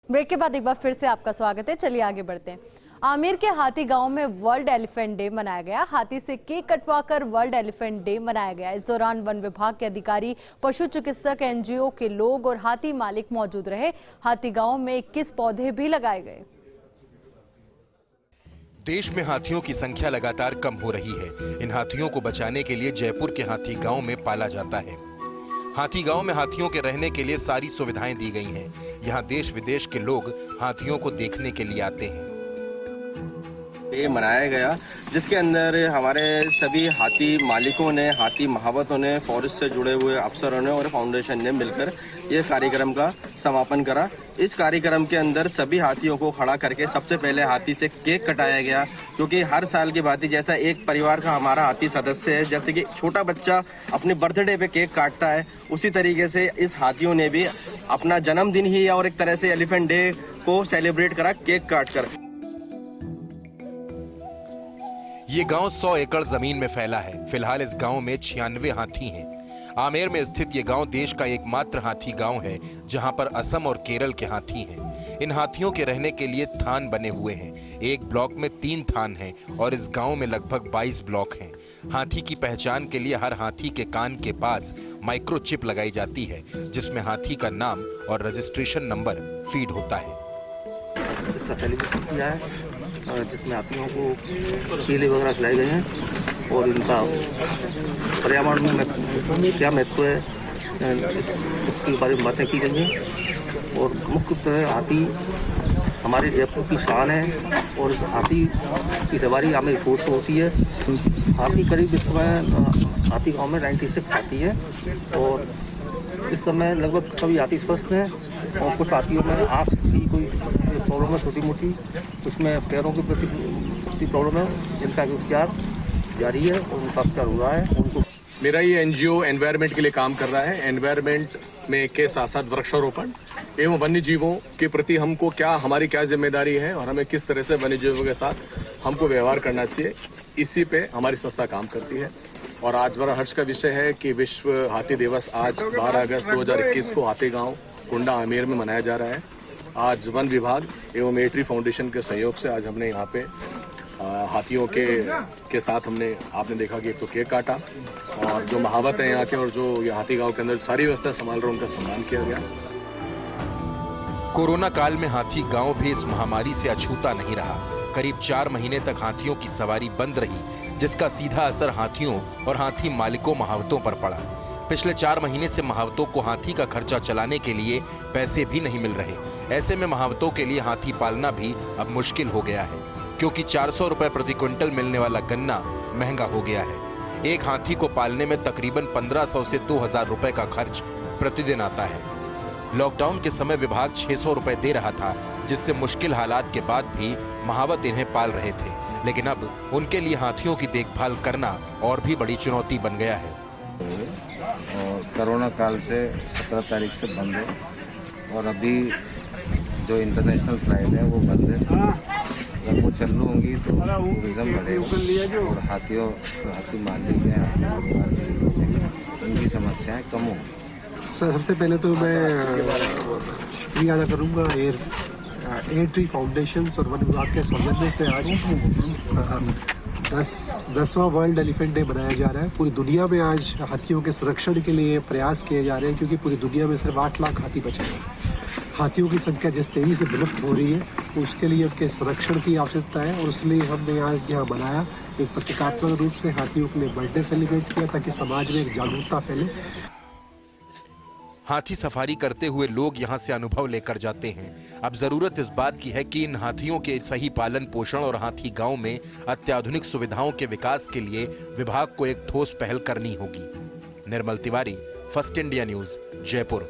Break के बाद एक बार फिर से आपका स्वागत है। चलिए आगे बढ़ते हैं। आमेर के हाथी गांव में वर्ल्ड एलिफेंट डे मनाया गया। हाथी से केक कटवाकर वर्ल्ड एलिफेंट डे मनाया गया। इस दौरान वन विभाग के अधिकारी, पशु चिकित्सक, एनजीओ के लोग और हाथी मालिक मौजूद रहे। हाथी गांव में 21 पौधे भी लगाए गए। देश में हाथियों की संख्या लगातार कम हो रही है। इन हाथियों को बचाने के लिए जयपुर के हाथी गांव में पाला जाता है। हाथी गांव में हाथियों के रहने के लिए सारी सुविधाएं दी गई हैं। यहां देश विदेश के लोग हाथियों को देखने के लिए आते हैं। ये मनाया गया जिसके अंदर हमारे सभी हाथी मालिकों ने, हाथी महावतों ने, फॉरेस्ट से जुड़े हुए अफसरों ने और फाउंडेशन ने मिलकर ये कार्यक्रम का समापन करा। इस कार्यक्रम के अंदर सभी हाथियों को खड़ा करके सबसे पहले हाथी से केक कटाया गया, क्योंकि हर साल की भांति जैसा एक परिवार का हमारा हाथी सदस्य है, जैसे कि छोटा बच्चा अपने बर्थडे पे केक काटता है, उसी तरीके से इस हाथियों ने भी अपना जन्मदिन ही और एक तरह से एलिफेंट डे को सेलिब्रेट करा केक काट कर। ये गांव 100 एकड़ जमीन में फैला है। फिलहाल इस गांव में 96 हाथी हैं। आमेर में स्थित ये गांव देश का एकमात्र हाथी गांव है जहां पर असम और केरल के हाथी हैं। इन हाथियों के रहने के लिए थान बने हुए हैं। एक ब्लॉक में 3 थान हैं और इस गांव में लगभग 22 ब्लॉक हैं। हाथी की पहचान के लिए हर हाथी के कान के पास माइक्रोचिप लगाई जाती है, जिसमें हाथी का नाम और रजिस्ट्रेशन नंबर फीड होता है। इसका सेलिब्रेशन किया है जिसमें हाथियों को केले वगैरह खिलाए गए हैं और इनका पर्यावरण में क्या महत्व है इसके बारे में बातें की गई हैं। और मुख्यतः हाथी हमारे जयपुर की शान है और हाथी की सवारी आमेर फोर्ट से होती है। हाथी करीब इस समय हाथी गाँव में 96 हाथी है और इस समय लगभग सभी हाथी स्वस्थ हैं और कुछ हाथियों में आँख की कोई प्रॉब्लम है छोटी मोटी, उसमें पैरों के प्रति प्रॉब्लम है, जिनका उपचार जारी है और उनका उपचार हो रहा है। उनको मेरा ये एनजीओ एनवायरमेंट के लिए काम कर रहा है। एनवायरमेंट में के साथ साथ वृक्षारोपण एवं वन्य जीवों के प्रति हमको हमारी क्या जिम्मेदारी है और हमें किस तरह से वन्य जीवों के साथ हमको व्यवहार करना चाहिए, इसी पे हमारी संस्था काम करती है। और आज बड़ा हर्ष का विषय है कि विश्व हाथी दिवस आज 12 अगस्त 2021 को हाथी गांव कुंडा आमेर में मनाया जा रहा है। आज वन विभाग एवं मिलिट्री फाउंडेशन के सहयोग से आज हमने यहाँ पे हाथियों के साथ आपने देखा कि एक तो केक काटा और जो महावत है यहाँ के और जो ये हाथी गांव के अंदर सारी व्यवस्था संभाल रहे उनका सम्मान किया गया। कोरोना काल में हाथी गांव भी इस महामारी से अछूता नहीं रहा। करीब 4 महीने तक हाथियों की सवारी बंद रही, जिसका सीधा असर हाथियों और हाथी मालिकों महावतों पर पड़ा। पिछले 4 महीने से महावतों को हाथी का खर्चा चलाने के लिए पैसे भी नहीं मिल रहे। ऐसे में महावतों के लिए हाथी पालना भी अब मुश्किल हो गया है, क्योंकि 400 रुपए प्रति क्विंटल मिलने वाला गन्ना महंगा हो गया है। एक हाथी को पालने में तकरीबन 1500 से 2000 रुपए का खर्च प्रतिदिन आता है। लॉकडाउन के समय विभाग 600 रुपए दे रहा था, जिससे मुश्किल हालात के बाद भी महावत इन्हें पाल रहे थे। लेकिन अब उनके लिए हाथियों की देखभाल करना और भी बड़ी चुनौती बन गया है। और कोरोना काल से 17 तारीख से बंद है और अभी जो इंटरनेशनल फ्लाइट है वो बंद है। अगर वो चालू होंगी तो टूरिज्म बढ़ेगा और हाथी मालिक हैं, उनकी समस्याएं कम होंगी। सर, सबसे पहले तो मैं शुक्रिया अदा करूँगा एयर ट्री फाउंडेशन और वन विभाग के सौजन्य से आज 10वां वर्ल्ड एलिफेंट डे मनाया जा रहा है। पूरी दुनिया में आज हाथियों के संरक्षण के लिए प्रयास किए जा रहे हैं, क्योंकि पूरी दुनिया में सिर्फ 8 लाख हाथी बचे हैं। हाथियों की संख्या जिस तेजी से विलुप्त हो रही है, उसके लिए उनके संरक्षण की आवश्यकता है और इसलिए हमने आज यहाँ बनाया एक प्रतीकात्मक रूप से हाथियों के लिए बर्थडे सेलिब्रेट किया, ताकि समाज में एक जागरूकता फैले। हाथी सफारी करते हुए लोग यहां से अनुभव लेकर जाते हैं। अब जरूरत इस बात की है कि इन हाथियों के सही पालन पोषण और हाथी गांव में अत्याधुनिक सुविधाओं के विकास के लिए विभाग को एक ठोस पहल करनी होगी। Nirmal Tiwari, First India News, Jaipur.